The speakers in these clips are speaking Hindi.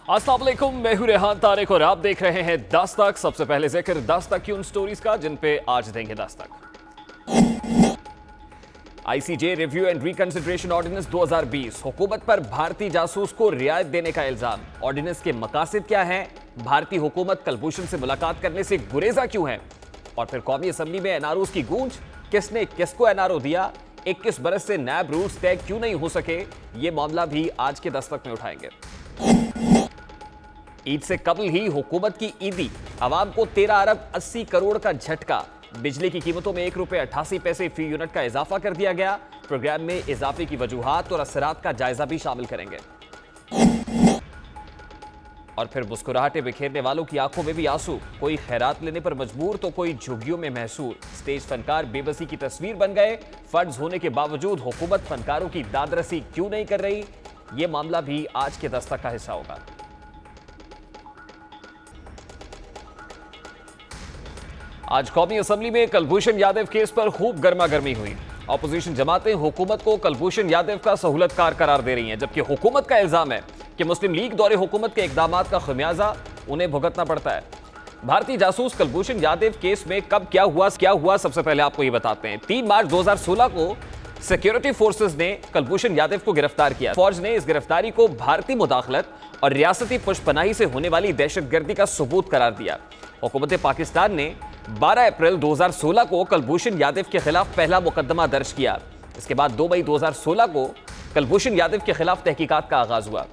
अस्सलाम वालेकुम, मैं हूं रेहान तारिक और आप देख रहे हैं दस्तक। सबसे पहले जिक्र दस्तक की उन स्टोरीज का जिन पे आज देंगे दस्तक। ICJ review and reconsideration ordinance 2020, हुकूमत पर भारतीय जासूस को रियायत देने का इल्जाम। ऑर्डिनेंस के मकासद क्या हैं? भारतीय हुकूमत कुलभूषण से मुलाकात करने से गुरेजा क्यों है? और फिर कौमी असम्बली में एनआरओज की गूंज, किसने किसको एनआरओ दिया, 21 बरस से नैब रूल्स तय क्यों नहीं हो सके, ये मामला भी आज के दस्तक में उठाएंगे। ईद से कबल ही हुकूमत की ईदी, आवाम को 13 अरब 80 करोड़ का झटका। बिजली की कीमतों में 1 रुपये 88 पैसे फी यूनिट का इजाफा कर दिया गया। प्रोग्राम में इजाफे की वजूहात और असरात का जायजा भी शामिल करेंगे। और फिर मुस्कुराहटें बिखेरने वालों की आंखों में भी आंसू, कोई खैरात लेने पर मजबूर तो कोई झुग्गियों में महसूर। स्टेज फनकार बेबसी की तस्वीर बन गए। फंड्स होने के बावजूद हुकूमत फनकारों की दादरसी क्यों नहीं कर रही, यह मामला भी आज के दस्तक का हिस्सा होगा। आज कौमी असम्बली में कुलभूषण यादव केस पर खूब गर्मा गर्मी हुई। ऑपोजिशन जमातें हुकूमत को कुलभूषण यादव का सहूलतकार करार दे रही हैं, जबकि हुकूमत का इल्जाम है कि मुस्लिम लीग दौरे हुकूमत के इकदामात का खमियाजा उन्हें भुगतना पड़ता है। भारतीय जासूस कुलभूषण यादव केस में कब क्या हुआ सबसे पहले आपको ये बताते हैं। 3 मार्च 2016 को सिक्योरिटी फोर्सेस ने कुलभूषण यादव को गिरफ्तार किया। फौज ने इस गिरफ्तारी को भारतीय मुदाखलत और रियासती पुष्पनाही से होने वाली दहशतगर्दी का सबूत करार दिया। हुकूमत पाकिस्तान ने 12 अप्रैल 2016 को कुलभूषण यादव के खिलाफ पहला मुकदमा दर्ज किया। इसके बाद 2 मई 2016 को कुलभूषण यादव के खिलाफ तहकीकात का आगाज हुआ।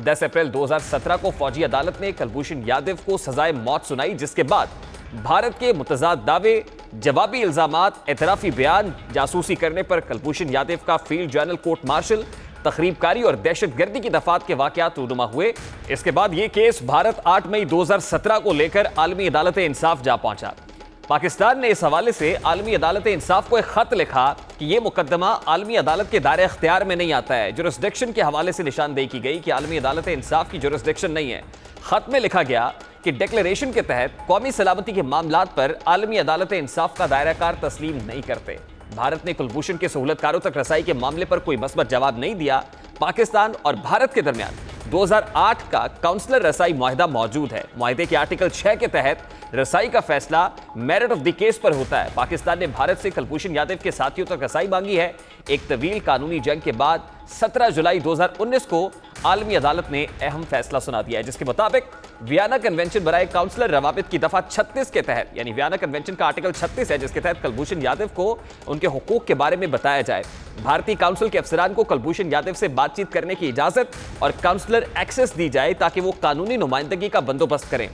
10 अप्रैल 2017 को फौजी अदालत ने कुलभूषण यादव को सजाए मौत सुनाई, जिसके बाद भारत के मुतजाद दावे, जवाबी इल्जामात, एतराफी बयान, जासूसी करने पर कुलभूषण यादव का फील्ड जर्नल कोर्ट मार्शल, तखरीबकारी और दहशतगर्दी की दफात के वाकयात रूनुमा हुए। इसके बाद यह केस भारत 8 मई 2017 को लेकर आलमी अदालत इंसाफ जा पहुंचा। पाकिस्तान ने इस हवाले से आलमी अदालत इंसाफ को एक खत लिखा कि यह मुकदमा आलमी अदालत के दायरे अख्तियार में नहीं आता है। जुरिस्डिक्शन के हवाले से निशानदेही की गई कि आलमी अदालत इंसाफ की जुरिस्डिक्शन नहीं है। खत में लिखा गया कि डिक्लेरेशन के तहत कौमी सलामती के मामलात पर आलमी अदालत इंसाफ का दायराकार तस्लीम नहीं करते। भारत ने कुलभूषण के सहूलतकारों तक रसाई के मामले पर कोई मस्बत जवाब नहीं दिया। पाकिस्तान और भारत के दरमियान 2008 का काउंसलर रसाई मुआहदा मौजूद है। मुआहदे के आर्टिकल 6 के तहत रसाई का फैसला मेरिट ऑफ द केस पर होता है। पाकिस्तान ने भारत से कुलभूषण यादव के साथियों तक रसाई मांगी है। एक तवील कानूनी जंग के बाद 17 जुलाई 2019 को आलमी अदालत ने अहम फैसला सुना दिया है, जिसके मुताबिक वियना कन्वेंशन बराए काउंसलर रवाबित की दफा 36 के तहत, यानी वियना कन्वेंशन का आर्टिकल 36 है, जिसके तहत कुलभूषण यादव को उनके हुकूक के बारे में बताया जाए। भारतीय काउंसिल के अफसरान को कुलभूषण यादव से बातचीत करने की इजाजत और काउंसलर एक्सेस दी जाए ताकि वो कानूनी नुमाइंदगी का बंदोबस्त करें।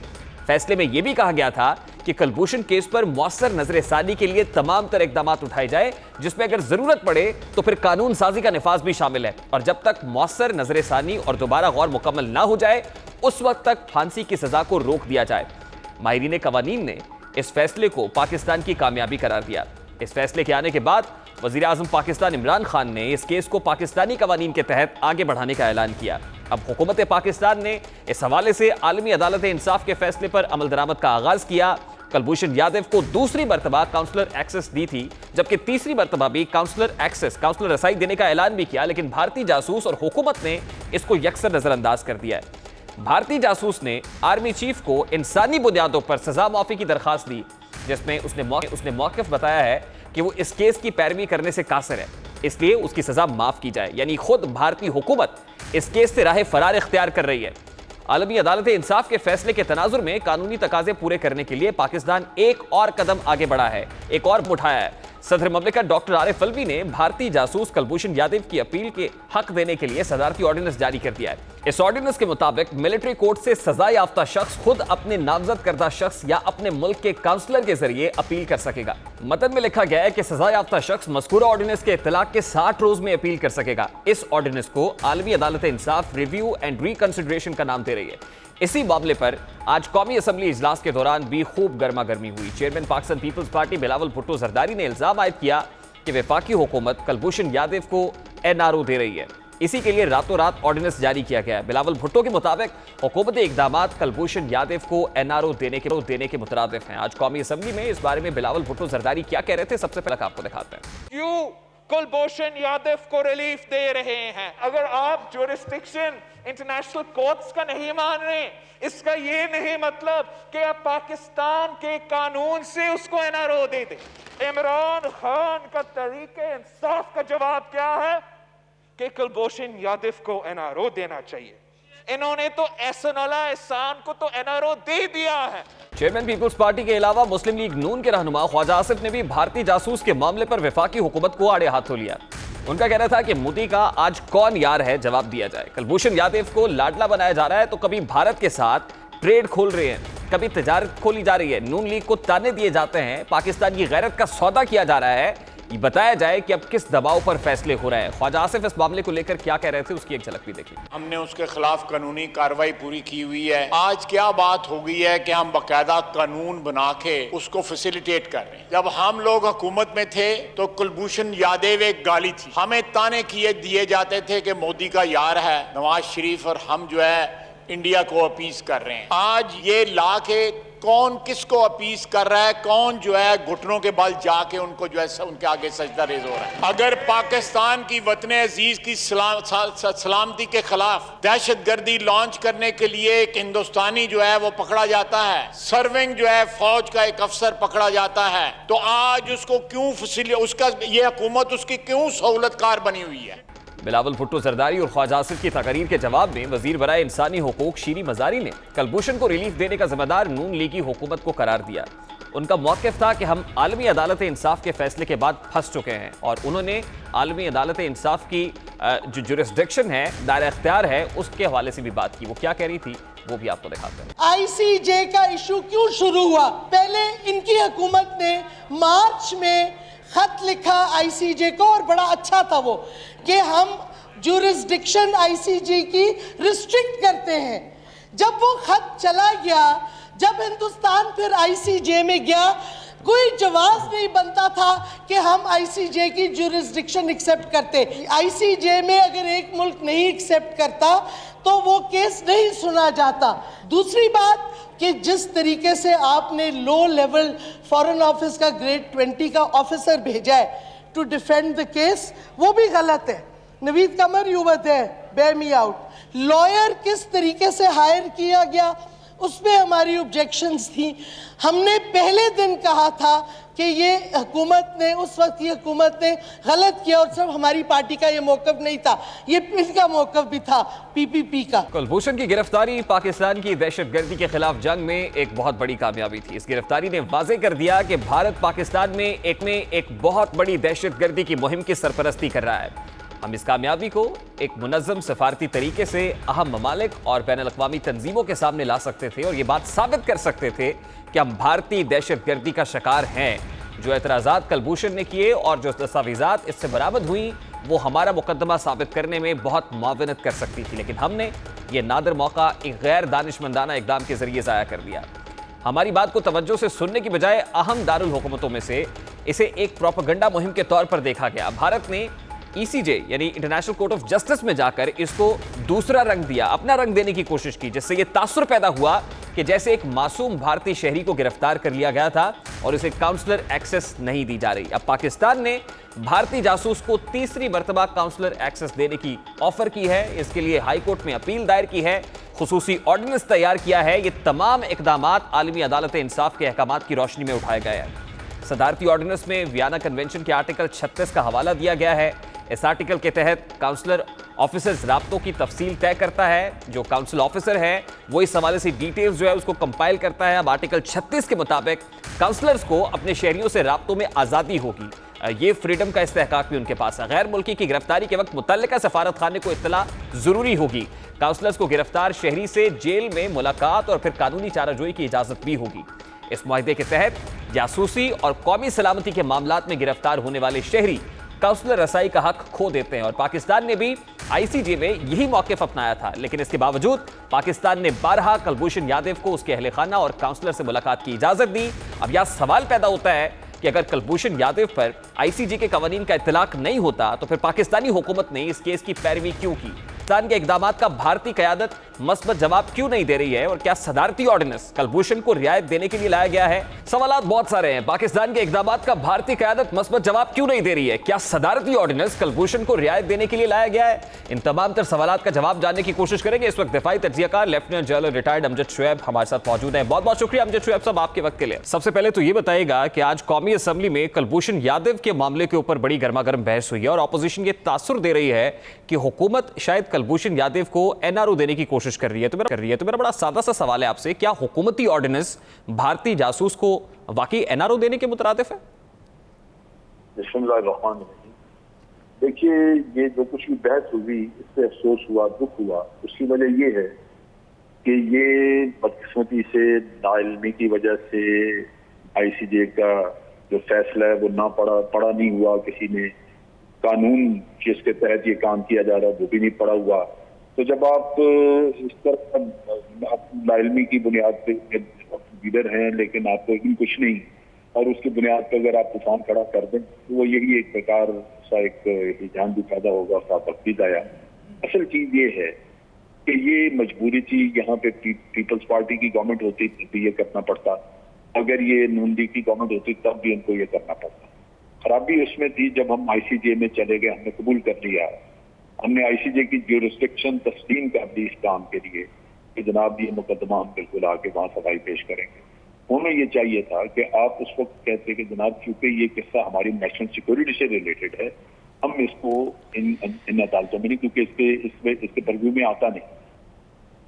फैसले में यह भी कहा गया था कि कुलभूषण केस पर मौसर नजरसानी के लिए तमाम तरह इकदाम उठाए जाए, जिसमें अगर जरूरत पड़े तो फिर कानून साजी का निफाज भी शामिल है। और जब तक मौसर नजरसानी और दोबारा गौर मुकम्मल ना हो जाए, उस वक्त तक फांसी की सजा को रोक दिया जाए। माहिरीन कवानीन ने इस फैसले को पाकिस्तान की कामयाबी करार दिया। इस फैसले के आने के बाद वजीर आजम पाकिस्तान इमरान खान ने इस केस को पाकिस्तानी कवानीन के तहत आगे बढ़ाने का ऐलान किया। अब हुकूमत पाकिस्तान ने इस हवाले से आलमी अदालत इंसाफ के फैसले पर अमल दरामद का आगाज किया। कुलभूषण यादव को दूसरी मरतबा काउंसलर एक्सेस दी थी, जबकि तीसरी मरतबा भी काउंसलर रसाई देने का ऐलान भी किया, लेकिन भारतीय जासूस और हुकूमत ने इसको यकसर नजरअंदाज कर दिया है। भारतीय जासूस ने आर्मी चीफ को इंसानी बुनियादों पर सजा माफी की दरखास्त दी, जिसमें उसने मौक़िफ़ बताया है कि वो इस केस की पैरवी करने से कासिर है, इसलिए उसकी सजा माफ की जाए। यानी खुद भारतीय हुकूमत इस केस से राह फरार इख्तियार कर रही है। आलमी अदालत इंसाफ के फैसले के तनाजुर में कानूनी तकाजे पूरे करने के लिए पाकिस्तान एक और कदम आगे बढ़ा है, एक और उठाया है। सदर ममलिकत डॉक्टर आरिफ अलवी ने भारतीय जासूस कुलभूषण यादव की अपील के हक देने के लिए सदारती ऑर्डिनेंस जारी कर दिया है। इस ऑर्डिनेंस के मुताबिक मिलिट्री कोर्ट से सजा याफ्ता शख्स खुद अपने नामजद करदा शख्स या अपने मुल्क के काउंसलर के जरिए अपील कर सकेगा। मतन में लिखा गया है कि सजा याफ्ता शख्स मज़कूरा ऑर्डिनेंस के इत्तलाक के 60 रोज में अपील कर सकेगा। इस ऑर्डिनेंस को आलमी अदालत इंसाफ रिव्यू एंड रिकंसिडरेशन का नाम दे रही है। इसी मामले पर आज कौमी असम्बली इजलास के दौरान भी खूब गर्मा गर्मी हुई। चेयरमैन पाकिस्तान पीपल्स पार्टी बिलावल भुट्टो जरदारी ने इल्जाम आयद किया कि वफाकी हुकूमत कुलभूषण यादव को एनआरओ दे रही है। इसी के लिए रातों रात ऑर्डिनेंस जारी किया गया है। बिलावल भुट्टो के मुताबिक हुकूमती इकदामात कुलभूषण यादव को एनआरओ देने के मुतरादिफ हैं। आज कौमी असम्बली में इस बारे में बिलावल भुट्टो जरदारी क्या कह रहे थे, सबसे पहले आपको दिखाते हैं। क्यों कुलभूषण यादव को रिलीफ दे रहे हैं। अगर आप जुरिस्डिक्शन इंटरनेशनल कोर्ट्स का नहीं मान रहे, इसका ये नहीं मतलब कि आप पाकिस्तान के कानून से उसको एनआरओ दे दें। इमरान खान का तरीके इंसाफ का जवाब क्या है कि कुलभूषण यादव को एनआरओ देना चाहिए। इन्होंने तो एहसान को तो एनआरओ दे दिया है। चेयरमैन पीपुल्स पार्टी के अलावा मुस्लिम लीग नून के रहनुमा ख्वाजा आसिफ ने भी भारतीय जासूस के मामले पर वफाकी हुकूमत को आड़े हाथों लिया। उनका कहना था कि मोदी का आज कौन यार है, जवाब दिया जाए। कुलभूषण यादव को लाडला बनाया जा रहा है तो कभी भारत के साथ ट्रेड खोल रहे हैं, कभी तिजारत खोली जा रही है, नून लीग को ताने दिए जाते हैं, पाकिस्तान की गैरत का सौदा किया जा रहा है। ये बताया जाए कि अब किस दबाव पर फैसले हो रहे हैं। ख्वाजा आसिफ इस मामले को लेकर क्या कह रहे थे, उसकी एक झलक भी देखिए। हमने उसके खिलाफ कानूनी कार्रवाई पूरी की हुई है। आज क्या बात हो गई है कि हम बाकायदा कानून बना के उसको फैसिलिटेट कर रहे हैं। जब हम लोग हुकूमत में थे तो कुलभूषण यादव एक गाली थी, हमें ताने किए दिए जाते थे कि मोदी का यार है नवाज शरीफ, और हम जो है इंडिया को अपीस कर रहे हैं। आज ये ला के कौन किसको अपीस कर रहा है, कौन जो है घुटनों के बल जाके उनको जो है उनके आगे सजदा रेज हो रहा है। अगर पाकिस्तान की वतन अजीज की सलामती के खिलाफ दहशतगर्दी लॉन्च करने के लिए एक हिंदुस्तानी जो है वो पकड़ा जाता है, सर्विंग जो है फौज का एक अफसर पकड़ा जाता है, तो आज उसको क्यों उसका ये हुकूमत उसकी क्यों सहूलतकार बनी हुई है। बिलावल भुट्टो जरदारी और ख्वाजा आसिफ की तकरीर के जवाब में वजीर बराए इंसानी हुकूक शीरी मजारी ने कुलभूषण को रिलीफ देने का जिम्मेदार नून लीगी हुकूमत को करार दिया। उनका मौक़िफ़ था कि हम आलमी अदालत इंसाफ के फैसले के बाद फंस चुके हैं, और उन्होंने आलमी अदालत इंसाफ की जो जुरिस्डिक्शन है, दायरा इख्तियार है, उसके हवाले से भी बात की। वो क्या कह रही थी वो भी आपको दिखाते हैं। ICJ का इशू क्यों शुरू हुआ? पहले इनकी हुकूमत ने मार्च में खत लिखा ICJ को, और बड़ा अच्छा था वो कि हम जुरिस्डिक्शन ICJ की रिस्ट्रिक्ट करते हैं। जब वो खत चला गया, जब हिंदुस्तान फिर ICJ में गया, कोई जवाब नहीं बनता था कि हम ICJ की जुरिस्डिक्शन एक्सेप्ट करते। ICJ में अगर एक मुल्क नहीं एक्सेप्ट करता तो वो केस नहीं सुना जाता। दूसरी बात कि जिस तरीके से आपने लो लेवल फॉरेन ऑफिस का ग्रेड 20 का ऑफिसर भेजा है टू डिफेंड द केस, वो भी गलत है। Naveed Qamar you were there, bear me out. Lawyer किस तरीके से हायर किया गया, उसमें हमारी ऑब्जेक्शंस थी। हमने पहले दिन कहा था कि ये हुकूमत ने, उस वक्त ये हुकूमत ने गलत किया, और सिर्फ हमारी पार्टी का ये मौक़िफ़ नहीं था, ये इनका मौक़िफ़ भी था PPP का। कुलभूषण की गिरफ्तारी पाकिस्तान की दहशतगर्दी के खिलाफ जंग में एक बहुत बड़ी कामयाबी थी। इस गिरफ्तारी ने वाज़े कर दिया कि भारत पाकिस्तान में एक बहुत बड़ी दहशतगर्दी की मुहिम की सरपरस्ती कर रहा है। हम इस कामयाबी को एक मुनज़्ज़म सफारती तरीके से अहम ममालिक और बैनुल-अक़वामी तंजीमों के सामने ला सकते थे, और ये बात साबित कर सकते थे कि हम भारतीय दहशतगर्दी का शिकार हैं। जो एतराज़ात कुलभूषण ने किए और जो दस्तावेज़ात इससे बरामद हुई, वो हमारा मुकदमा साबित करने में बहुत मुआवनत कर सकती थी, लेकिन हमने ये नादिर मौका एक गैर दानिशमंदाना इक़दाम के ज़रिए ज़ाया कर दिया। हमारी बात को तवज्जो से सुनने की बजाय अहम दारुल हुकूमतों में से इसे एक प्रोपेगेंडा मुहिम के तौर पर देखा गया। भारत ने ECJ यानी इंटरनेशनल कोर्ट ऑफ जस्टिस में जाकर इसको दूसरा रंग दिया, अपना रंग देने की कोशिश की, जिससे ये तासुर पैदा हुआ कि जैसे एक मासूम भारतीय शहरी को गिरफ्तार कर लिया गया था और इसे काउंसलर एक्सेस नहीं दी जा रही। अब पाकिस्तान ने भारतीय जासूस को तीसरी मर्तबा काउंसलर एक्सेस देने की ऑफर की है। इसके लिए हाई कोर्ट में अपील दायर की है, खुसूसी ऑर्डिनेंस तैयार किया है। ये तमाम इकदामात आलमी अदालत इंसाफ के अहकामात की रोशनी में उठाए गए हैं। सदारती ऑर्डिनेंस में वियना कन्वेंशन के आर्टिकल 36 का हवाला दिया गया है। इस आर्टिकल के तहत काउंसलर ऑफिसर्स राब्तों की तफसील तय करता है। जो काउंसिल ऑफिसर है वो इस हवाले से डिटेल्स जो है उसको कंपाइल करता है। अब आर्टिकल 36 के मुताबिक काउंसलर्स को अपने शहरियों से राब्तों में आज़ादी होगी। ये फ्रीडम का इस्तेहकाक भी उनके पास है। गैर मुल्की की गिरफ्तारी के वक्त मुतल्लिका सफारत खाने को इत्तला जरूरी होगी। काउंसलर्स को गिरफ्तार शहरी से जेल में मुलाकात और फिर कानूनी चाराजोई की इजाजत भी होगी। इस मुआहदे के तहत जासूसी और कौमी सलामती के मामलात में गिरफ्तार होने वाले शहरी काउंसलर रसाई का हक खो देते हैं। और पाकिस्तान ने भी ICJ में यही मौक़िफ़ अपनाया था, लेकिन इसके बावजूद पाकिस्तान ने बारहा कुलभूषण यादव को उसके अहले खाना और काउंसलर से मुलाकात की इजाज़त दी। अब यह सवाल पैदा होता है कि अगर कुलभूषण यादव पर ICJ के कवानीन का इत्तलाक नहीं होता तो फिर पाकिस्तानी हुकूमत ने इस केस की पैरवी क्यों की। पाकिस्तान के इकदाम का भारतीय क़यादत मस्बत जवाब क्यों नहीं दे रही है, और क्या सदारती ऑर्डिनेंस कुलभूषण को रियायत देने के लिए लाया गया है? सवालात बहुत सारे हैं। पाकिस्तान के इकदाम का भारतीय क़यादत मस्बत जवाब क्यों नहीं दे रही है? क्या सदारती ऑर्डिनेंस कुलभूषण को रियायत देने के लिए लाया गया है? इन तमाम तर सवालात का जवाब जानने की कोशिश करेंगे। इस वक्त दिफाई तज्जियाकार lieutenant general retired Amjad Shoaib हमारे साथ मौजूद हैं। बहुत बहुत शुक्रिया अमजद शुएब साहब आपके वक्त के लिए। सबसे पहले तो ये बताइएगा कि आज कौमी असेंबली में कुलभूषण यादव के मामले के ऊपर बड़ी गर्मागर्म बहस हुई है और ऑपोजिशन ये तासुर दे रही है कि हुकूमत शायद कुलभूषण यादव को एनआरओ देने की कोशिश कर रही है। तो मेरा बड़ा सादा सा सवाल है आपसे, क्या हुकूमती ऑर्डिनेंस भारतीय जासूस को वाकई एनआरओ देने के मुतरादिफ है? देखिए, ये जो कुछ भी बहस हुई इससे अफसोस हुआ, दुख हुआ। उसकी वजह ये है कि ये बदकिस्मती से नाइल्मी की वजह से आईसीजे का जो फैसला है वो ना पढ़ा नहीं हुआ, किसी ने कानून जिसके तहत ये काम किया जा रहा है वो भी नहीं पढ़ा हुआ। तो जब आप इस तरह नाइल्मी की बुनियाद पे लीडर हैं लेकिन आपको लेकिन कुछ नहीं, और उसकी बुनियाद पर अगर आप तूफान खड़ा कर दें तो वो यही एक प्रकार सा एक हिजाम भी पैदा होगा, साबक आया। असल चीज ये है कि ये मजबूरी थी, यहाँ पे पीपल्स पार्टी की गवर्नमेंट होती तो ये करना पड़ता, अगर ये नून लीग की गवर्नमेंट होती तब भी उनको ये करना पड़ता। खराबी उसमें थी जब हम आईसीजे में चले गए, हमने कबूल कर लिया, हमने आईसीजे की ज्यूरिसडिक्शन तस्लीम कर दी इस काम के लिए कि जनाब ये मुकदमा हम बिल्कुल आके वहां सफाई पेश करेंगे। उन्हें ये चाहिए था कि आप उस वक्त कहते कि जनाब चूंकि ये किस्सा हमारी नेशनल सिक्योरिटी से रिलेटेड है, हम इसको इन अदालतों में नहीं, क्योंकि इसके परव्यू में आता नहीं,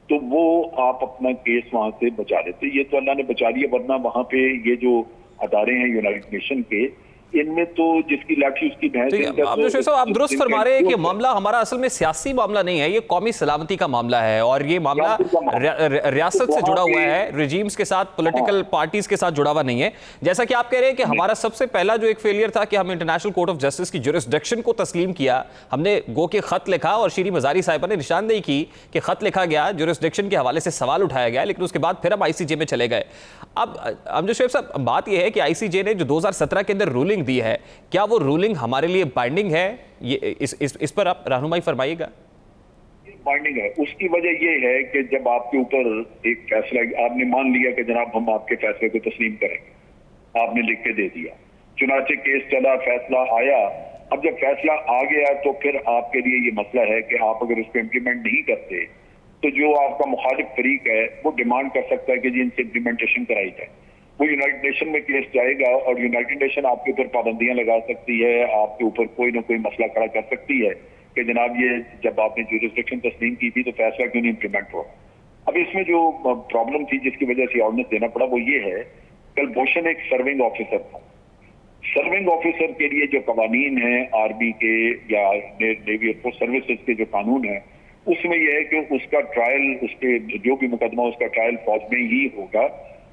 तो वो आप अपना केस वहां से बचा लेते। ये तो अल्लाह ने बचा लिया, वरना वहां पे ये जो अदारे हैं यूनाइटेड नेशन के, इनमें तो जिसकी लाठी उसकी भैंस। तो आप दुरुस्त फरमा रहे हैं कि मामला हमारा असल में सियासी मामला नहीं है, ये कौमी सलामती का मामला है और ये मामला रियासत से जुड़ा हुआ है, रिजीम्स के साथ, पॉलिटिकल पार्टीज के साथ जुड़ा हुआ नहीं है। जैसा कि आप कह रहे हैं कि हमारा सबसे पहला जो एक फेलियर था कि हम इंटरनेशनल कोर्ट ऑफ जस्टिस की ज्यूरिसडिक्शन को तस्लीम किया, हमने गो के खत लिखा और श्री मजारी साहिबा ने निशानदेही की कि खत लिखा गया, ज्यूरिसडिक्शन के हवाले से सवाल उठाया गया, लेकिन उसके बाद फिर हम आईसीजे में चले गए। अब अमजद शुएब साहब, बात यह है कि आईसीजे ने जो 2017 के अंदर रूलिंग दी है, क्या वो रूलिंग हमारे लिए बाइंडिंग है? ये इस पर आप रहनुमाई फरमाइएगा। बाइंडिंग है, उसकी वजह ये है कि जब आपके ऊपर एक फैसला आपने मान लिया कि जनाब हम आपके फैसले को तस्लीम करेंगे, आपने लिख के दे दिया, चुनाचे केस चला, फैसला आया। अब जब फैसला आ गया तो फिर आपके लिए ये मसला है कि आप अगर उसको इम्प्लीमेंट नहीं करते तो जो आपका मुखालिफ फरीक है वो डिमांड कर सकता है कि जी इनसे इम्प्लीमेंटेशन कराई जाए। वो यूनाइटेड नेशन में केस जाएगा और यूनाइटेड नेशन आपके ऊपर पाबंदियां लगा सकती है, आपके ऊपर कोई ना कोई मसला खड़ा कर सकती है कि जनाब ये जब आपने ज्यूरिसडिक्शन तस्लीम की थी तो फैसला क्यों नहीं इम्प्लीमेंट हुआ। अब इसमें जो प्रॉब्लम थी जिसकी वजह से ऑर्डिनेंस देना पड़ा वो ये है, कुलभूषण एक सर्विंग ऑफिसर था। सर्विंग ऑफिसर के लिए जो कवानीन है आर्मी के या नेवी एयरफोर्स सर्विसेज के जो कानून है, उसमें यह है कि उसका ट्रायल, उसके जो भी मुकदमा उसका ट्रायल फौज में ही होगा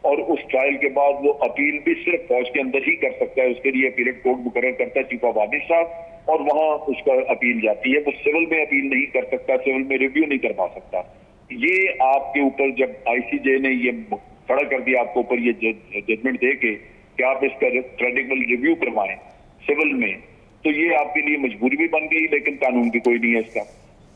और उस ट्रायल के बाद वो अपील भी सिर्फ फौज के अंदर ही कर सकता है। उसके लिए अपीलेट कोर्ट मुकर्रर करता है चीफ ऑफ आर्मी स्टाफ और वहां उसका अपील जाती है। वो सिविल में अपील नहीं कर सकता, सिविल में रिव्यू नहीं करवा सकता। ये आपके ऊपर जब आईसीजे ने ये खड़ा कर दिया आपके ऊपर ये जजमेंट दे के कि आप इसका क्रेडिबल रिव्यू करवाएं सिविल में, तो ये आपके लिए मजबूरी भी बन गई, लेकिन कानून भी कोई नहीं है इसका।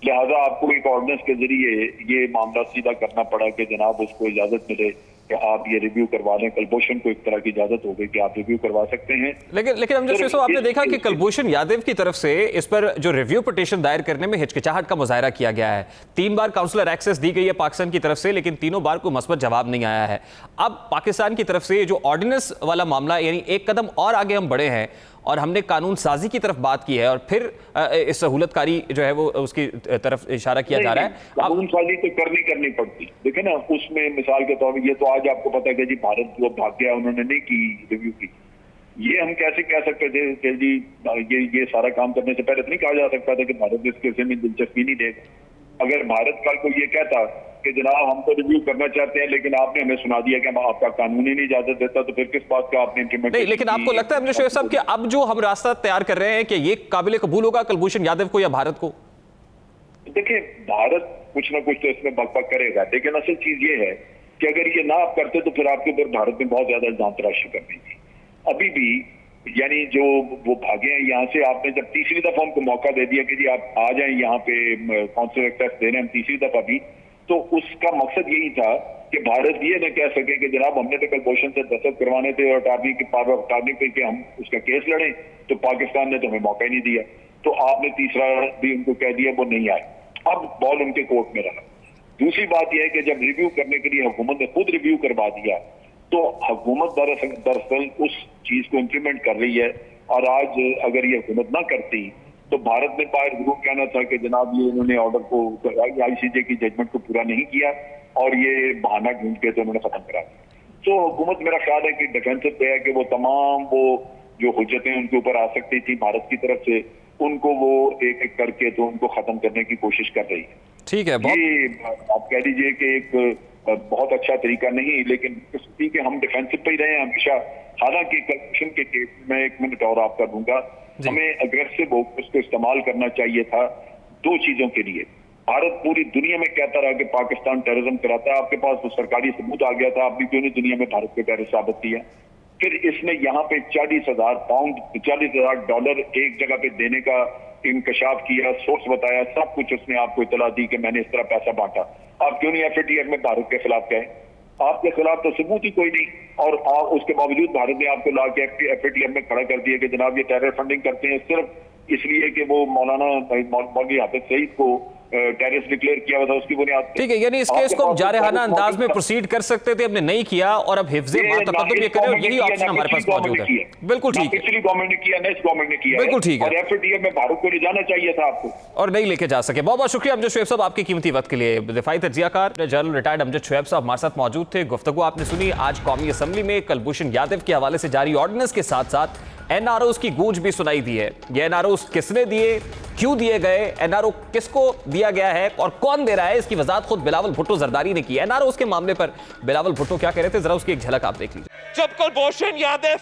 लिहाजा आपको एक ऑर्डिनेंस के जरिए ये मामला सीधा करना पड़ा कि जनाब उसको इजाजत मिले कि आप ये रिव्यू करवा लें। कुलभूषण को एक तरह की इजाजत हो गई कि आप रिव्यू करवा सकते हैं। लेकिन अमजद शुएब साहब, आपने देखा कि कुलभूषण यादव की तरफ से इस पर जो रिव्यू पिटीशन दायर करने में हिचकिचाहट का मुजाहरा किया गया है। 3 बार काउंसलर एक्सेस दी गई है पाकिस्तान की तरफ से, लेकिन तीनों बार कोई मस्बत जवाब नहीं आया है। अब पाकिस्तान की तरफ से जो ऑर्डिनेंस वाला मामला, यानी एक कदम और आगे हम बढ़े हैं और हमने कानून साजी की तरफ बात की है और फिर इस सहूलतकारी जो है वो उसकी तरफ इशारा किया जा रहा है। कानून साजी तो करनी पड़ती, देखिए ना, उसमें मिसाल के तौर पर ये तो आज आपको पता है कि जी भारत जो भाग गया, उन्होंने नहीं की रिव्यू की। ये हम कैसे कह सकते थे कि जी ये सारा काम करने से पहले नहीं कहा जा सकता था कि भारत इस केस में दिलचस्पी नहीं देगा। अगर भारत कल को ये कहता कि जनाब हम तो रिव्यू करना चाहते हैं लेकिन आपने हमें सुना दिया कि हम आपका कानून ही नहीं इजाजत देता, तो फिर किस बात का आपने इम्प्लीमेंट नहीं। लेकिन आपको लगता है अमजद शुएब साहब कि अब जो हम रास्ता तैयार कर रहे हैं कि ये काबिल कबूल होगा कुलभूषण यादव को या भारत को? देखिए, भारत कुछ ना कुछ तो इसमें बकबक करेगा, लेकिन असल चीज ये है कि अगर ये ना आप करते तो फिर आपके ऊपर भारत में बहुत ज्यादा इल्जाम तराशी करनी थी। अभी भी यानी जो वो भागे हैं यहाँ से, आपने जब तीसरी दफा उनको मौका दे दिया कि जी आप आ जाएं यहाँ पे कौंसलर एक्सेस दे रहे हैं हम तीसरी दफा भी, तो उसका मकसद यही था कि भारत ये न कह सके कि जनाब हमने तो कुलभूषण से दस्तखत करवाने थे और अटारनी के पावर अटारनी पे कि हम उसका केस लड़ें, तो पाकिस्तान ने तो हमें मौका ही नहीं दिया, तो आपने तीसरा भी उनको कह दिया, वो नहीं आए। अब बॉल उनके कोर्ट में रहा। दूसरी बात यह है कि जब रिव्यू करने के लिए हुकूमत ने खुद रिव्यू करवा दिया, तो हुकूमत दरअसल उस चीज को इंप्लीमेंट कर रही है, और आज अगर ये हुकूमत ना करती तो भारत ने बाहर जरूर कहना था कि जनाब ये इन्होंने ऑर्डर को, आईसीजे की जजमेंट को पूरा नहीं किया और ये बहाना ढूंढ के तो उन्होंने खत्म करा दिया। तो हुकूमत मेरा ख्याल है कि डिफेंसिव पे है कि वो तमाम वो जो हुज्जतें उनके ऊपर आ सकती थी भारत की तरफ से, उनको वो एक एक करके तो उनको खत्म करने की कोशिश कर रही है। ठीक है, ये आप कह लीजिए कि एक बहुत अच्छा तरीका नहीं, लेकिन ठीक है हम डिफेंसिव पे ही रहे हैं हमेशा। हालांकि करप्शन के केस में 1 मिनट और आपका दूंगा, हमें अग्रेसिव उसको इस्तेमाल करना चाहिए था 2 चीजों के लिए। भारत पूरी दुनिया में कहता रहा कि पाकिस्तान टेररिज्म कराता है, आपके पास तो सरकारी सबूत आ गया था, आपने क्यों नहीं दुनिया में भारत को टेररिस्ट साबित किया? फिर इसने यहाँ पे 40,000 पाउंड, 40,000 डॉलर एक जगह पे देने का इंकशाफ किया, सोर्स बताया, सब कुछ उसने आपको इतला दी कि मैंने इस तरह पैसा बांटा। आप क्यों नहीं FATF में भारत के खिलाफ गए? आपके खिलाफ तो सबूत ही कोई नहीं, और उसके बावजूद भारत ने आपको ला के FATF में खड़ा कर दिया कि जनाब ये टेरर फंडिंग करते हैं सिर्फ इसलिए कि वो मौलवी हाफिज सईद को टेररिस्ट डिक्लेयर किया हुआ था उसकी बुनियाद पे। ठीक है, यानी इस केस को हम जारहाना अंदाज में प्रोसीड कर सकते थे, हमने नहीं किया और अब हिफ्ज़े मा तक़द्दुम ये करें, और यही ऑप्शन हमारे पास मौजूद है। बिल्कुल ठीक है, पिछली गवर्नमेंट ने किया, नेक्स्ट गवर्नमेंट ने किया, बिल्कुल ठीक है, और FATF में भारत को ले जाना चाहिए था आपको, और नहीं लेके जा सके। बहुत बहुत शुक्रिया अमजद शुएब साहब आपके कीमती वक्त के लिए। दिफाई तज्जियाकार जनरल रिटायर्ड अमजद शुएब साहब हमारे साथ मौजूद थे। गुफ्तगू आपने सुनी आज कौमी असम्बली में कुलभूषण यादव के हवाले से जारी ऑर्डिनेंस के साथ साथ NROs की गूंज भी सुनाई दी है। ये NROs किसने दिए, क्यों दिए गए, NRO किसको दिया गया है और कौन दे रहा है, इसकी वजाहत खुद बिलावल भुट्टो जरदारी ने की है। NROs के मामले पर बिलावल भुट्टो क्या कह रहे थे, जरा उसकी एक झलक आप देख लीजिए। जब कुलभूषण यादव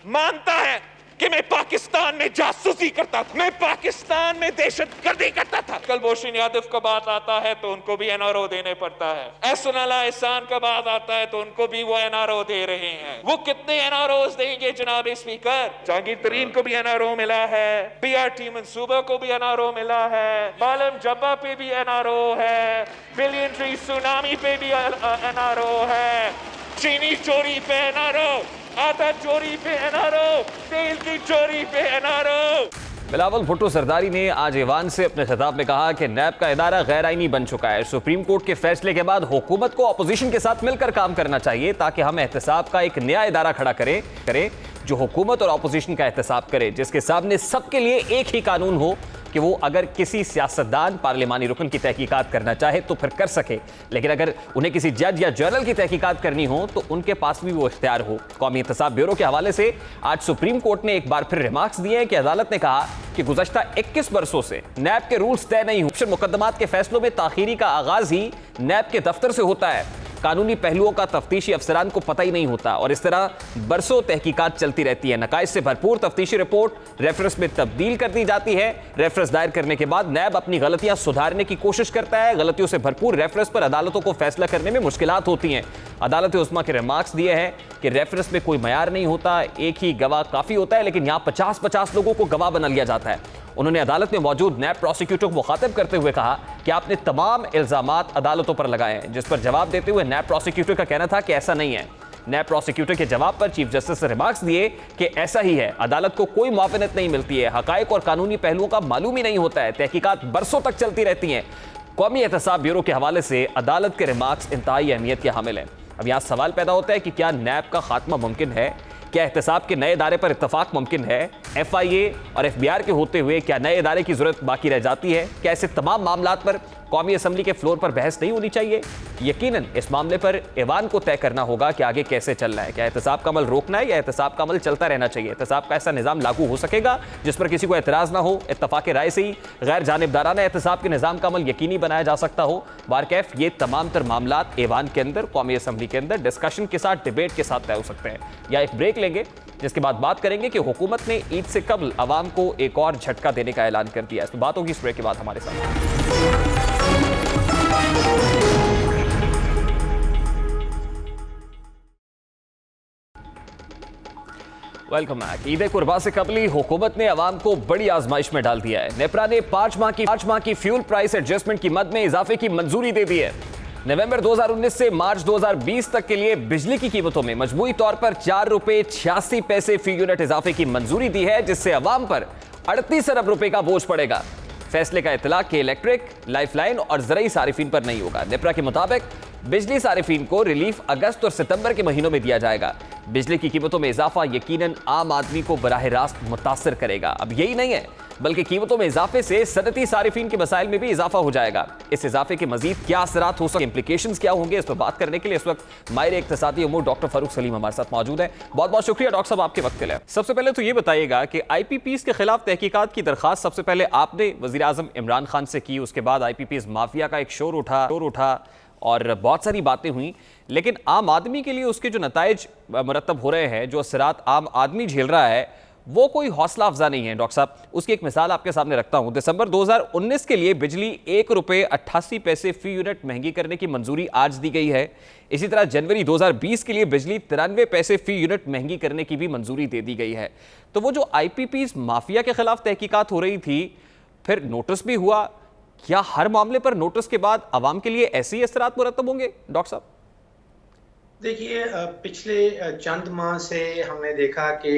मानता है कि मैं पाकिस्तान में जासूसी करता था, मैं पाकिस्तान में दहशतगर्दी करता था, कुलभूषण यादव का बात आता है तो उनको भी NRO देने पड़ता है। एहसान एहसान का बात आता है तो उनको भी वो NRO दे रहे हैं। वो कितने NROs देंगे जनाब स्पीकर? जहांगीर तरीन को भी NRO मिला है, PRT मंसूबा को भी NRO मिला है, बालम जब्बा पे भी NRO है, बिलियन ट्री सुनामी पे भी NRO है, चीनी चोरी पे NRO, आटा चोरी पे NRO, तेल की चोरी पे NRO। बिलावल भुट्टो सरदारी ने आज ईवान से अपने खिताब में कहा कि नैब का इदारा गैर आईनी बन चुका है। सुप्रीम कोर्ट के फैसले के बाद हुकूमत को अपोजिशन के साथ मिलकर काम करना चाहिए ताकि हम एहतसाब का एक नया इदारा खड़ा करें जो हुकूमत और अपोजिशन का एहतसाब करे, जिसके सामने सबके लिए एक ही कानून हो कि वो अगर किसी सियासतदान पार्लिमानी रुकन की तहकीकात करना चाहे तो फिर कर सके, लेकिन अगर उन्हें किसी जज या जर्नल की तहकीकात करनी हो तो उनके पास भी वो इख्तियार हो। कौमी एहतसाब ब्यूरो के हवाले से आज सुप्रीम कोर्ट ने एक बार फिर रिमार्क्स दिए हैं कि अदालत ने कहा कि गुज़श्ता 21 बरसों से नैब के रूल्स तय नहीं हुए। मुकदमात के फैसलों में ताखीरी का आगाज ही नैब के दफ्तर से होता है। कानूनी पहलुओं का तफ्तीशी अफसरान को पता ही नहीं होता और इस तरह बरसों तहकीकात चलती रहती है। नकाइज से भरपूर तफ्तीशी रिपोर्ट रेफरेंस में तब्दील कर दी जाती है। रेफरेंस दायर करने के बाद नैब अपनी गलतियां सुधारने की कोशिश करता है। गलतियों से भरपूर रेफरेंस पर अदालतों को फैसला करने में मुश्किलात होती हैं। अदालत उस्मा के रिमार्क्स दिए हैं कि रेफरेंस में कोई मयार नहीं होता, एक ही गवाह काफ़ी होता है, लेकिन यहाँ 50-50 लोगों को गवाह बना लिया जाता है। उन्होंने अदालत में मौजूद नैब प्रोसिक्यूटर को मुखातिब करते हुए कहा कि आपने तमाम इल्जामात अदालतों पर लगाए हैं, जिस पर जवाब देते हुए नैब प्रोसिक्यूटर का कहना था कि ऐसा नहीं है। नैब प्रोसिक्यूटर के जवाब पर चीफ जस्टिस ने रिमार्क्स दिए कि ऐसा ही है, अदालत को कोई मुआवनत नहीं मिलती है, हकायक और कानूनी पहलुओं का मालूम ही नहीं होता है, तहकीकात बरसों तक चलती रहती हैं। कौमी एहतसाब ब्यूरो के हवाले से अदालत के रिमार्क्स इंतहाई अहमियत के हामिल हैं। अब यहाँ सवाल पैदा होता है कि क्या नैब का खात्मा मुमकिन है? क्या एहतसाब के नए इदारे पर इत्तफाक मुमकिन है? FIA और FBI के होते हुए क्या नए इदारे की जरूरत बाकी रह जाती है? क्या ऐसे तमाम मामलात पर कौमी असम्बली के फ्लोर पर बहस नहीं होनी चाहिए? यकीनन इस मामले पर ईवान को तय करना होगा कि आगे कैसे चलना है। क्या एहतसाब का अमल रोकना है या एहतसाब का अमल चलता रहना चाहिए? एहतसाब का ऐसा निज़ाम लागू हो सकेगा जिस पर किसी को एतराज़ ना हो, इत्तफाक राय से ही गैर जानिबदाराना एहतसाब के निज़ाम का अमल यकीनी बनाया जा सकता हो? बारकैफ ये तमाम तर मामलात ईवान के अंदर, कौमी असम्बली के अंदर डिस्कशन के साथ, डिबेट के साथ तय हो सकते हैं। या एक ब्रेक लेंगे जिसके बाद बात करेंगे कि हुकूमत ने ईद से कबल अवाम को एक और झटका देने का ऐलान कर दिया है। इस पर बात होगी इस ब्रेक के बाद हमारे साथ। Welcome back. ईद कुर्बा से कबली हुकूमत ने अवाम को बड़ी आजमाइश में डाल दिया है। नेपरा ने 5 माह की फ्यूल प्राइस एडजस्टमेंट की मद में इजाफे की मंजूरी दे दी है। नवंबर 2019 से मार्च 2020 तक के लिए बिजली की कीमतों में मजमूई तौर पर 4 रुपए 86 पैसे फी यूनिट इजाफे की मंजूरी दी है, जिससे अवाम पर 38 अरब रुपए का बोझ पड़ेगा। फैसले का इतलाक के इलेक्ट्रिक, लाइफलाइन और ज़रई सारिफीन पर नहीं होगा। नेपरा के मुताबिक बिजली सारिफीन को रिलीफ अगस्त और सितंबर के महीनों में दिया जाएगा। बिजली की कीमतों में इजाफा यकीनन आम आदमी को बराह रास्त मुतासर करेगा। अब यही नहीं है, बल्कि कीमतों में इजाफे से सनती सारिफीन के मसाइल में भी इजाफा हो जाएगा। इस इजाफे के मजीद क्या असरात हो सकते, इंप्लीकेशंस क्या होंगे, इस पर बात करने के लिए इस वक्त माहिर इक्तिसादी उमूर डॉक्टर फारूक सलीम हमारे साथ मौजूद है। बहुत बहुत शुक्रिया डॉक्टर साहब आपके वक्त के लिए। सबसे पहले तो ये बताइएगा कि IPPs के खिलाफ तहकीकात की दरखास्त सबसे पहले आपने वज़ीर आज़म इमरान खान से की, उसके बाद IPPs माफिया का एक शोर उठा और बहुत सारी बातें हुई, लेकिन आम आदमी के लिए उसके जो नताइज मुरतब हो रहे हैं, जो असरात आम आदमी झेल रहा है, वो कोई हौसला अफजा नहीं है। डॉक्टर साहब, उसकी एक मिसाल आपके सामने रखता हूं। दिसंबर 2019 के लिए बिजली 1 रुपये 88 पैसे फी यूनिट महंगी करने की मंजूरी आज दी गई है। इसी तरह जनवरी 2020 के लिए बिजली 93 पैसे फी यूनिट महंगी करने की भी मंजूरी दे दी गई है। तो वो जो IPPs माफिया के खिलाफ तहकीकात हो रही थी, फिर नोटिस भी हुआ, क्या हर मामले पर नोटिस के बाद आवाम के लिए ऐसे ही असरात मुरतब होंगे डॉक्टर साहब? देखिए, पिछले चंद माह से हमने देखा कि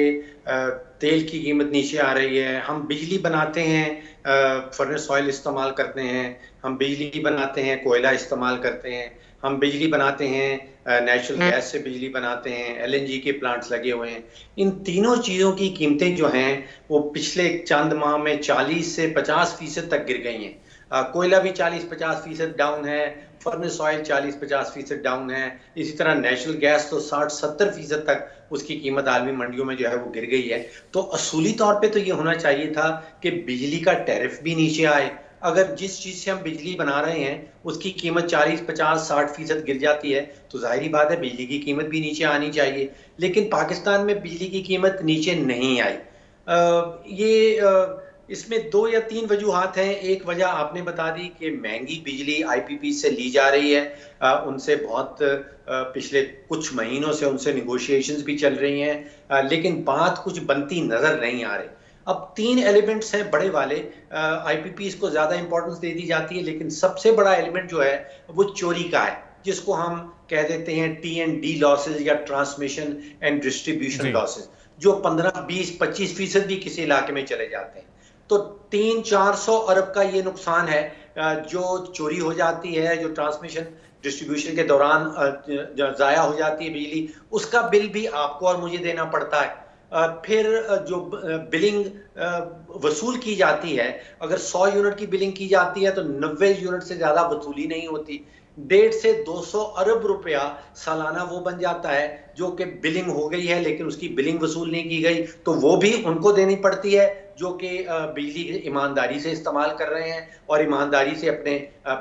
तेल की कीमत नीचे आ रही है। हम बिजली बनाते हैं, फर्नेस ऑयल इस्तेमाल करते हैं, हम बिजली बनाते हैं, कोयला इस्तेमाल करते हैं, हम बिजली बनाते हैं, नेचुरल गैस से बिजली बनाते हैं, LNG के प्लांट्स लगे हुए हैं। इन तीनों चीज़ों की कीमतें जो हैं वो पिछले चंद माह में 40 से 50% तक गिर गई हैं। कोयला भी 40-50% डाउन है, फर्नेस ऑयल 40-50% डाउन है, इसी तरह नेचुरल गैस तो 60-70% तक उसकी कीमत आलमी मंडियों में जो है वो गिर गई है। तो असूली तौर पे तो ये होना चाहिए था कि बिजली का टैरिफ भी नीचे आए। अगर जिस चीज़ से हम बिजली बना रहे हैं उसकी कीमत 40-50-60% गिर जाती है तो जाहिर बात है बिजली की कीमत भी नीचे आनी चाहिए। लेकिन पाकिस्तान में बिजली की कीमत नीचे नहीं आई। इसमें 2 या 3 वजूहात हैं। एक वजह आपने बता दी कि महंगी बिजली IPP से ली जा रही है, उनसे बहुत पिछले कुछ महीनों से उनसे निगोशिएशंस भी चल रही हैं, लेकिन बात कुछ बनती नजर नहीं आ रही। अब 3 एलिमेंट्स हैं बड़े वाले, IPPs को ज्यादा इंपॉर्टेंस दे दी जाती है, लेकिन सबसे बड़ा एलिमेंट जो है वो चोरी का है, जिसको हम कह देते हैं T&D लॉसेज या ट्रांसमिशन एंड डिस्ट्रीब्यूशन लॉसेज, जो 15-20-25% भी किसी इलाके में चले जाते हैं। तो 300-400 अरब का ये नुकसान है जो चोरी हो जाती है, जो ट्रांसमिशन डिस्ट्रीब्यूशन के दौरान ज़ाया हो जाती है बिजली, उसका बिल भी आपको और मुझे देना पड़ता है। फिर जो बिलिंग वसूल की जाती है, अगर 100 यूनिट की बिलिंग की जाती है तो 90 यूनिट से ज़्यादा वसूली नहीं होती। 150 से 200 अरब रुपया सालाना वो बन जाता है जो कि बिलिंग हो गई है, लेकिन उसकी बिलिंग वसूल नहीं की गई, तो वो भी उनको देनी पड़ती है जो कि बिजली ईमानदारी से इस्तेमाल कर रहे हैं और ईमानदारी से अपने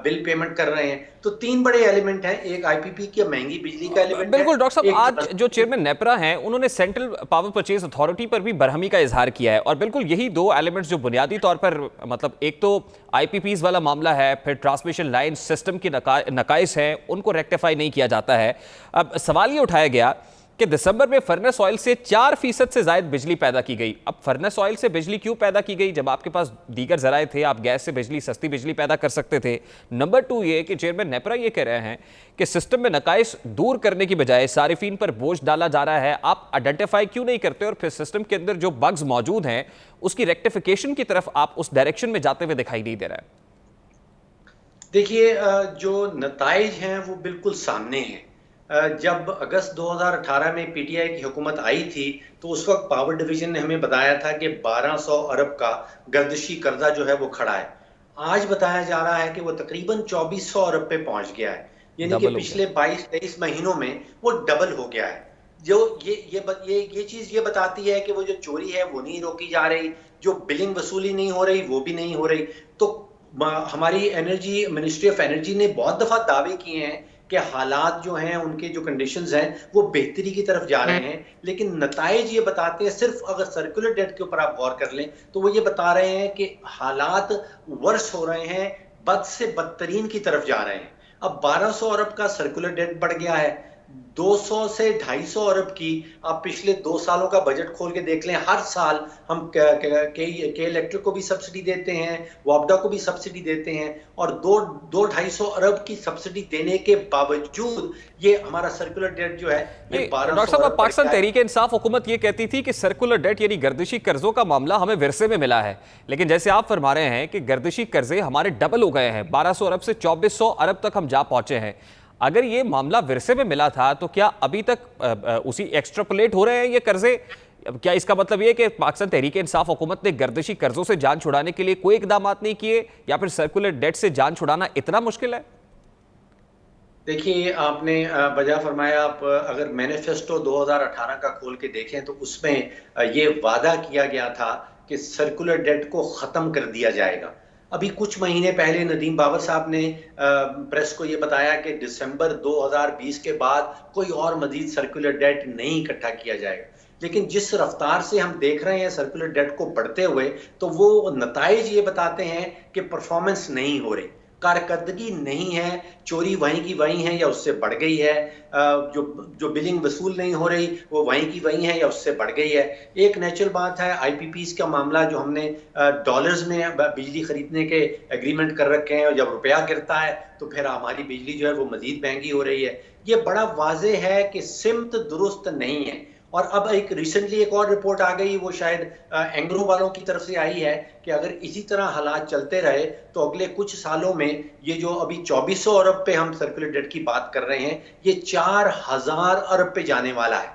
बिल पेमेंट कर रहे हैं। तो 3 बड़े एलिमेंट हैं, एक IPP की महंगी बिजली का एलिमेंट। बिल्कुल डॉक्टर साहब, आज जो चेयरमैन नेपरा हैं उन्होंने सेंट्रल पावर परचेज अथॉरिटी पर भी बरहमी का इजहार किया है, और बिल्कुल यही 2 एलिमेंट्स जो बुनियादी तौर पर, मतलब एक तो IPPs वाला मामला है, फिर ट्रांसमिशन लाइन सिस्टम की नकाइस हैं, उनको रेक्टिफाई नहीं किया जाता है। अब सवाल ये उठाया गया कि दिसंबर में फर्नेस ऑयल से 4% से ज्यादा बिजली पैदा की गई। अब फर्नेस ऑयल से बिजली क्यों पैदा की गई जब आपके पास दीगर जराए थे, आप गैस से बिजली, सस्ती बिजली पैदा कर सकते थे। नंबर 2 ये कि चेयरमैन नेपरा ये कह रहे हैं कि सिस्टम में नकाइस दूर करने की बजाय सारिफीन पर बोझ डाला जा रहा है। आप आइडेंटिफाई क्यों नहीं करते और फिर सिस्टम के अंदर जो बग्स मौजूद हैं उसकी रेक्टिफिकेशन की तरफ आप उस डायरेक्शन में जाते हुए दिखाई नहीं दे रहा है? देखिए, जो नताइज हैं वो बिल्कुल सामने हैं। जब अगस्त 2018 में PTI की हुकूमत आई थी तो उस वक्त पावर डिवीजन ने हमें बताया था कि 1200 अरब का गर्दिशी कर्जा जो है वो खड़ा है। आज बताया जा रहा है कि वो तकरीबन 2400 अरब पे पहुंच गया है, यानी कि पिछले 22-23 महीनों में वो डबल हो गया है। जो ये चीज ये बताती है कि वो जो चोरी है वो नहीं रोकी जा रही, जो बिलिंग वसूली नहीं हो रही वो भी नहीं हो रही। तो हमारी एनर्जी मिनिस्ट्री ऑफ एनर्जी ने बहुत दफा दावे किए हैं कि हालात जो हैं, उनके जो कंडीशंस हैं वो बेहतरी की तरफ जा रहे हैं, लेकिन नताइज ये बताते हैं, सिर्फ अगर सर्कुलर डेट के ऊपर आप गौर कर लें तो वो ये बता रहे हैं कि हालात वर्स हो रहे हैं, बद से बदतरीन की तरफ जा रहे हैं। अब 1200 अरब का सर्कुलर डेट बढ़ गया है, 200 से 250 अरब की आप पिछले 2 सालों का बजट खोल के देख लें। हर साल हम के इलेक्ट्रिक को भी सब्सिडी देते हैं, वापडा को भी सब्सिडी देते हैं, और 2-250 अरब की सब्सिडी देने के बावजूद ये हमारा सर्कुलर डेट जो है ये 1200 डॉक्टर साहब, पाकिस्तान अरब तहरीक इंसाफ हुकूमत ये कहती थी कि सर्कुलर डेट यानी गर्दिशी कर्जों का मामला हमें विरसे में मिला है, लेकिन जैसे आप फरमा रहे हैं कि गर्दिशी कर्जे हमारे डबल हो गए हैं, 1200 अरब से 2400 अरब तक हम जा पहुंचे हैं। अगर ये मामला विरसे में मिला था तो क्या अभी तक उसी एक्स्ट्रापोलेट हो रहे हैं ये कर्जे? क्या इसका मतलब ये कि पाकिस्तान तहरीक इंसाफ हुकूमत ने गर्दिशी कर्जों से जान छुड़ाने के लिए कोई इकदाम नहीं किए, या फिर सर्कुलर डेट से जान छुड़ाना इतना मुश्किल है? देखिए, आपने बजा फरमाया। आप अगर मैनिफेस्टो 2018 का खोल के देखें तो उसमें ये वादा किया गया था कि सर्कुलर डेट को ख़त्म कर दिया जाएगा। अभी कुछ महीने पहले नदीम बाबर साहब ने प्रेस को ये बताया कि दिसंबर 2020 के बाद कोई और मजीद सर्कुलर डेट नहीं इकट्ठा किया जाएगा। लेकिन जिस रफ्तार से हम देख रहे हैं सर्कुलर डेट को बढ़ते हुए, तो वो नताइज ये बताते हैं कि परफॉर्मेंस नहीं हो रही, कारकर्दगी नहीं है, चोरी वहीं की वहीं है या उससे बढ़ गई है, जो बिलिंग वसूल नहीं हो रही वो वहीं की वहीं है या उससे बढ़ गई है। एक नेचुरल बात है, आईपीपीस का मामला जो हमने डॉलर्स में बिजली खरीदने के एग्रीमेंट कर रखे हैं, और जब रुपया गिरता है तो फिर हमारी बिजली जो है वो मजीद महंगी हो रही है। ये बड़ा वाजे है कि सिमत दुरुस्त नहीं है। और अब एक रिसेंटली एक और रिपोर्ट आ गई, वो शायद एंग्रो वालों की तरफ से आई है, कि अगर इसी तरह हालात चलते रहे तो अगले कुछ सालों में ये जो अभी 2400 अरब पे हम सर्कुलर डेट की बात कर रहे हैं, ये 4000 अरब पे जाने वाला है।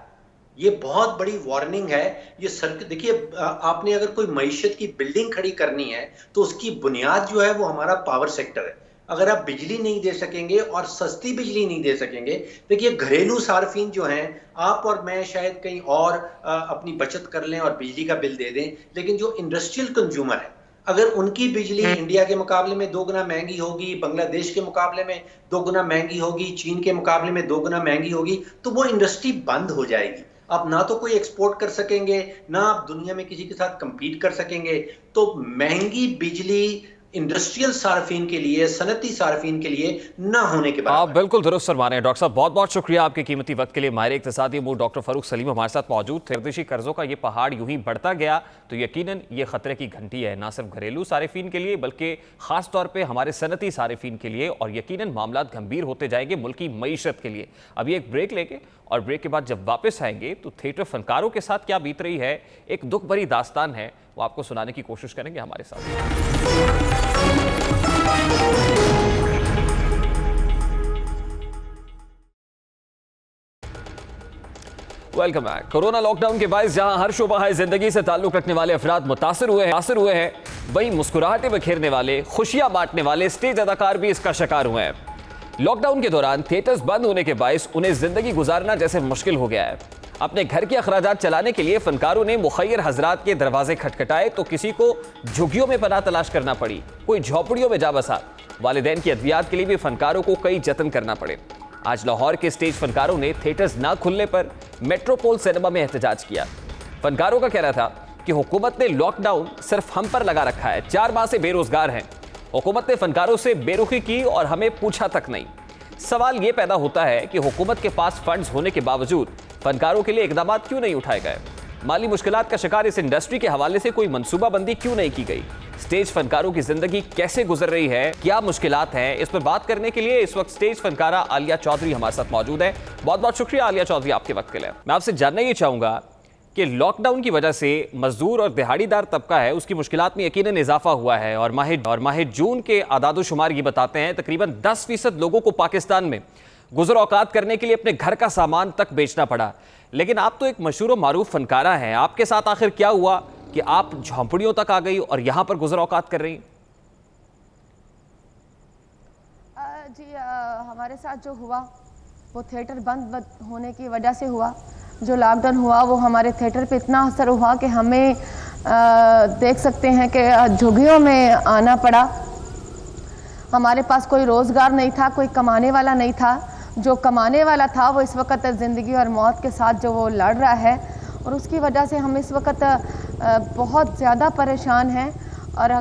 ये बहुत बड़ी वार्निंग है। ये देखिए, आपने अगर कोई मईशत की बिल्डिंग खड़ी करनी है तो उसकी बुनियाद जो है वो हमारा पावर सेक्टर है। अगर आप बिजली नहीं दे सकेंगे और सस्ती बिजली नहीं दे सकेंगे, देखिए घरेलू सार्फिन जो हैं, आप और मैं शायद कहीं और अपनी बचत कर लें और बिजली का बिल दे दें, लेकिन जो इंडस्ट्रियल कंज्यूमर है, अगर उनकी बिजली इंडिया के मुकाबले में 2 गुना महंगी होगी, बांग्लादेश के मुकाबले में 2 गुना महंगी होगी, चीन के मुकाबले में 2 गुना महंगी होगी, तो वो इंडस्ट्री बंद हो जाएगी। आप ना तो कोई एक्सपोर्ट कर सकेंगे, ना आप दुनिया में किसी के साथ कंपीट कर सकेंगे। तो महंगी बिजली इंडस्ट्रियल सार्फिन के लिए, सनती सार्फिन के लिए ना होने के बाद। आप बिल्कुल दुरुस्त फरमा रहे हैं डॉक्टर साहब, बहुत बहुत शुक्रिया आपके कीमती वक्त के लिए। माहिर इक्तिसादी मूड डॉक्टर फारूक सलीम हमारे साथ मौजूद थे। गर्दिशी कर्जों का ये पहाड़ यूं ही बढ़ता गया तो यकीनन ये खतरे की घंटी है, ना सिर्फ घरेलू सारिफीन के लिए बल्कि खास तौर पे हमारे सनती सारिफीन के लिए, और यकीनन मामला गंभीर होते जाएंगे मुल्की मईशत के लिए। अभी एक ब्रेक लेके और ब्रेक के बाद जब वापस आएंगे तो थिएटर फनकारों के साथ क्या बीत रही है, एक दुख भरी दास्तान है, वो आपको सुनाने की कोशिश करेंगे हमारे साथ। Welcome back. कोरोना लॉकडाउन के बायस जहां हर शोबा जिंदगी से ताल्लुक रखने वाले अफराद मुतासिर हुए हैं, वहीं मुस्कुराहटें बिखेरने वाले, खुशियां बांटने वाले स्टेज अदाकार भी इसका शिकार हुए हैं। लॉकडाउन के दौरान थिएटर्स बंद होने के बायस उन्हें जिंदगी गुजारना जैसे मुश्किल हो गया है। अपने घर के अखराजात चलाने के लिए फनकारों ने मुखैर हजरात के दरवाजे खटखटाए तो किसी को झुग्गियों में पनाह तलाश करना पड़ी, कोई झोपड़ियों में जा बसा। वालिदैन की अद्वियात के लिए भी फनकारों को कई जतन करना पड़े। आज लाहौर के स्टेज फनकारों ने थिएटर्स ना खुलने पर मेट्रोपोल सिनेमा में एहतजाज किया। फनकारों का कहना था कि हुकूमत ने लॉकडाउन सिर्फ हम पर लगा रखा है, 4 माह से बेरोजगार हैं। हुकूमत ने फनकारों से बेरुखी की और हमें पूछा तक नहीं। सवाल यह पैदा होता है कि हुकूमत के पास फंड्स होने के बावजूद फनकारों के लिए इकदाम क्यों नहीं उठाए गए। माली मुश्किलात का शिकार इस इंडस्ट्री के हवाले से कोई मंसूबाबंदी क्यों नहीं की गई। स्टेज फनकारों की जिंदगी कैसे गुजर रही है, क्या मुश्किलात हैं, इस पर बात करने के लिए इस वक्त स्टेज फनकारा आलिया चौधरी हमारे साथ मौजूद है। बहुत बहुत शुक्रिया आलिया चौधरी आपके वक्त के लिए। मैं आपसे जानना ये चाहूंगा कि लॉकडाउन की वजह से मजदूर और दिहाड़ीदार तबका है उसकी मुश्किलात में यकीनन इजाफा हुआ है, और माह जून के आदादो शुमार ये बताते हैं तकरीबन 10% लोगों को पाकिस्तान में गुजर औकात करने के लिए अपने घर का सामान तक बेचना पड़ा। लेकिन आप तो एक मशहूर और मारूफ फनकारा हैं, आपके साथ आखिर क्या हुआ कि आप झोंपड़ियों तक आ गई और यहाँ पर गुजर औकात कर रही? जी हमारे साथ जो हुआ वो थिएटर बंद होने की वजह से हुआ। जो लॉकडाउन हुआ वो हमारे थिएटर पे इतना असर हुआ कि हमें देख सकते हैं कि झुग्गियों में आना पड़ा। हमारे पास कोई रोज़गार नहीं था, कोई कमाने वाला नहीं था। जो कमाने वाला था वो इस वक्त ज़िंदगी और मौत के साथ जो वो लड़ रहा है, और उसकी वजह से हम इस वक्त बहुत ज़्यादा परेशान हैं। और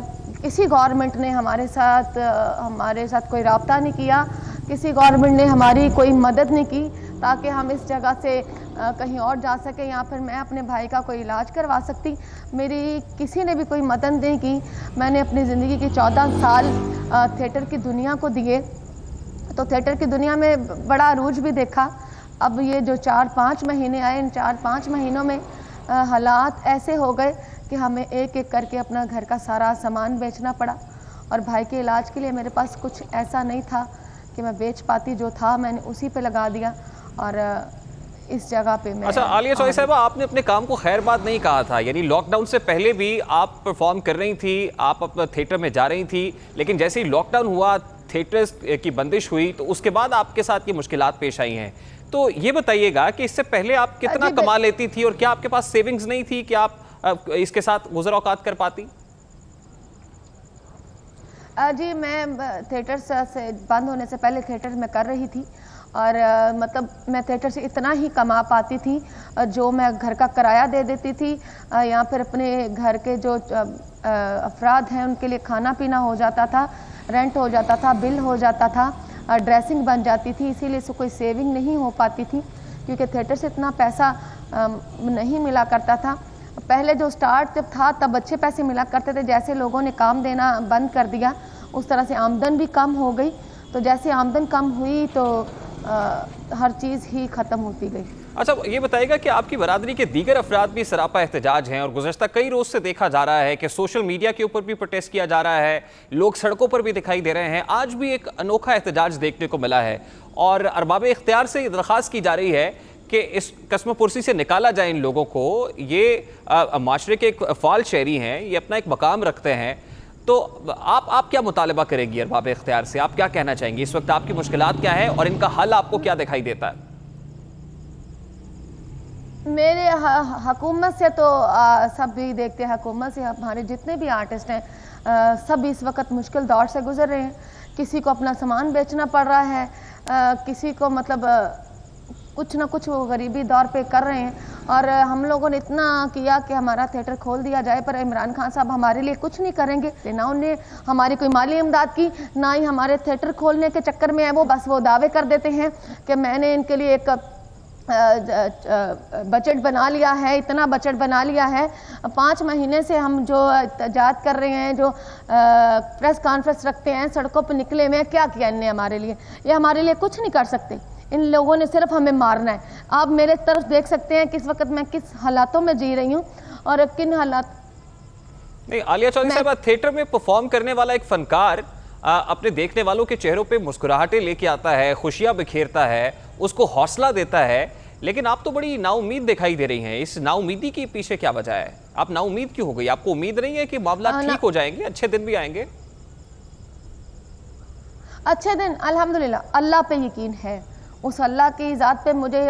किसी गवर्नमेंट ने हमारे साथ कोई रब्ता नहीं किया, किसी गवर्नमेंट ने हमारी कोई मदद नहीं की ताकि हम इस जगह से कहीं और जा सकें या फिर मैं अपने भाई का कोई इलाज करवा सकती। मेरी किसी ने भी कोई मदद नहीं की। मैंने अपनी ज़िंदगी के 14 साल थिएटर की दुनिया को दिए, तो थिएटर की दुनिया में बड़ा अरूज भी देखा। अब ये जो 4-5 महीने आए, इन 4-5 महीनों में हालात ऐसे हो गए कि हमें एक एक करके अपना घर का सारा सामान बेचना पड़ा, और भाई के इलाज के लिए मेरे पास कुछ ऐसा नहीं था कि मैं बेच पाती। जो था मैंने उसी पे लगा दिया, और इस जगह पे मैं। अच्छा आलिया चौधरी साहबा, आपने अपने काम को खैरबाद नहीं कहा था, यानी लॉकडाउन से पहले भी आप परफॉर्म कर रही थी, आप अपना थिएटर में जा रही थी, लेकिन जैसे ही लॉकडाउन हुआ, थिएटर्स की बंदिश हुई, तो उसके बाद आपके साथ ये मुश्किलात पेश आई हैं। तो ये बताइएगा कि इससे पहले आप कितना कमा लेती थी, और क्या आपके पास सेविंग्स नहीं थी कि आप इसके साथ गुज़र औकात कर पाती? जी, मैं थिएटर से बंद होने से पहले थिएटर में कर रही थी, और मतलब मैं थिएटर से इतना ही कमा पाती थी जो मैं घर का किराया दे देती थी, या फिर अपने घर के जो अफराद हैं उनके लिए खाना पीना हो जाता था, रेंट हो जाता था, बिल हो जाता था, ड्रेसिंग बन जाती थी। इसीलिए से कोई सेविंग नहीं हो पाती थी, क्योंकि थिएटर से इतना पैसा नहीं मिला करता था। पहले जो स्टार्ट जब था तब अच्छे पैसे मिला करते थे, जैसे लोगों ने काम देना बंद कर दिया उस तरह से आमदन भी कम हो गई। तो जैसे आमदन कम हुई तो हर चीज़ ही ख़त्म होती गई। अच्छा ये बताइएगा कि आपकी बरादरी के दीगर अफराद भी सरापा एहतजाज हैं, और गुज़श्ता कई रोज़ से देखा जा रहा है कि सोशल मीडिया के ऊपर भी प्रोटेस्ट किया जा रहा है, लोग सड़कों पर भी दिखाई दे रहे हैं। आज भी एक अनोखा एहतजाज देखने को मिला है, और अरबाब इख्तियार से दरख्वास्त की जा रही है कि इस कस्म पुरसी से निकाला जाए इन लोगों को। ये माशरे के एक फ़ाल शहरी हैं, ये अपना एक मकाम रखते हैं। तो आप क्या मुतालबा करेंगी अरबाब इख्तियार से? आप क्या कहना चाहेंगी? इस वक्त आपकी मुश्किलात क्या है और इनका हल आपको क्या दिखाई देता है? मेरे हुकूमत से तो सब भी देखते हैं, हुकूमत से हमारे जितने भी आर्टिस्ट हैं सब इस वक्त मुश्किल दौर से गुजर रहे हैं। किसी को अपना सामान बेचना पड़ रहा है, किसी को मतलब कुछ ना कुछ वो गरीबी दौर पे कर रहे हैं। और हम लोगों ने इतना किया कि हमारा थिएटर खोल दिया जाए, पर इमरान खान साहब हमारे लिए कुछ नहीं करेंगे। ना उन्हें हमारी कोई माली इमदाद की, ना ही हमारे थिएटर खोलने के चक्कर में है वो बस वो दावे कर देते हैं कि मैंने इनके लिए एक बजट बना लिया है, इतना बजट बना लिया है। 5 महीने से हम जो एहतजाज कर रहे हैं, जो प्रेस कॉन्फ्रेंस रखते हैं, सड़कों पर निकले हुए हैं, क्या किया इनने हमारे लिए? ये हमारे लिए कुछ नहीं कर सकते। इन लोगों ने सिर्फ हमें मारना है। आप मेरे तरफ देख सकते हैं किस वक्त मैं किस हालातों में जी रही हूँ और किन हालात। नहीं आलिया चौधरी साहब, थिएटर में परफॉर्म करने वाला एक फनकार अपने देखने वालों के चेहरों पे मुस्कुराहटें लेके आता है, खुशियां बिखेरता है, उसको हौसला देता है, लेकिन आप तो बड़ी नाउमीद दिखाई दे रही हैं। इस नाउमीदी के पीछे क्या वजह है? आप नाउमीद क्यों हो गई? आपको उम्मीद नहीं है कि मामला ठीक हो जाएंगे, अच्छे दिन भी आएंगे? अच्छे दिन अल्हम्दुलिल्लाह अल्लाह पे यकीन है। उस अल्लाह की ज़ात पे मुझे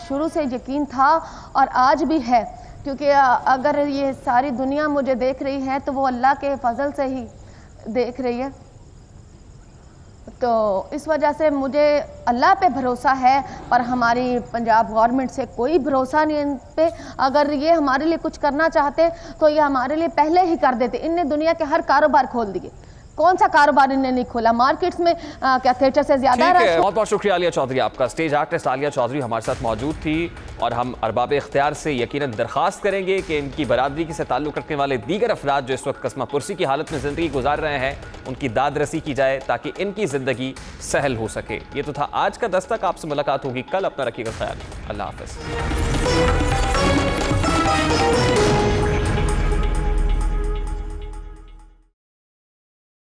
शुरू से यकीन था और आज भी है, क्योंकि अगर ये सारी दुनिया मुझे देख रही है तो वो अल्लाह के फजल से ही देख रही है। तो इस वजह से मुझे अल्लाह पे भरोसा है, पर हमारी पंजाब गवर्नमेंट से कोई भरोसा नहीं इन पे। अगर ये हमारे लिए कुछ करना चाहते तो ये हमारे लिए पहले ही कर देते। इनने दुनिया के हर कारोबार खोल दिए, कौन सा कारोबार इन्होंने नहीं खोला? मार्केट्स में क्या थिएटर से ज्यादा है? बहुत बहुत शुक्रिया आलिया चौधरी आपका। स्टेज आर्टिस्ट आलिया चौधरी हमारे साथ मौजूद थी, और हम अरबाब इख्तियार से यकीनन दरख्वास्त करेंगे कि इनकी बरादरी से ताल्लुक़ रखने वाले दीगर अफराद जो इस वक्त कस्मा पुरसी की हालत में ज़िंदगी गुजार रहे हैं, उनकी दाद रसी की जाए ताकि इनकी ज़िंदगी सहल हो सके। ये तो था आज का दस्तक। आपसे मुलाकात होगी कल। अपना रखिएगा ख्याल। अल्लाह हाफ़िज़।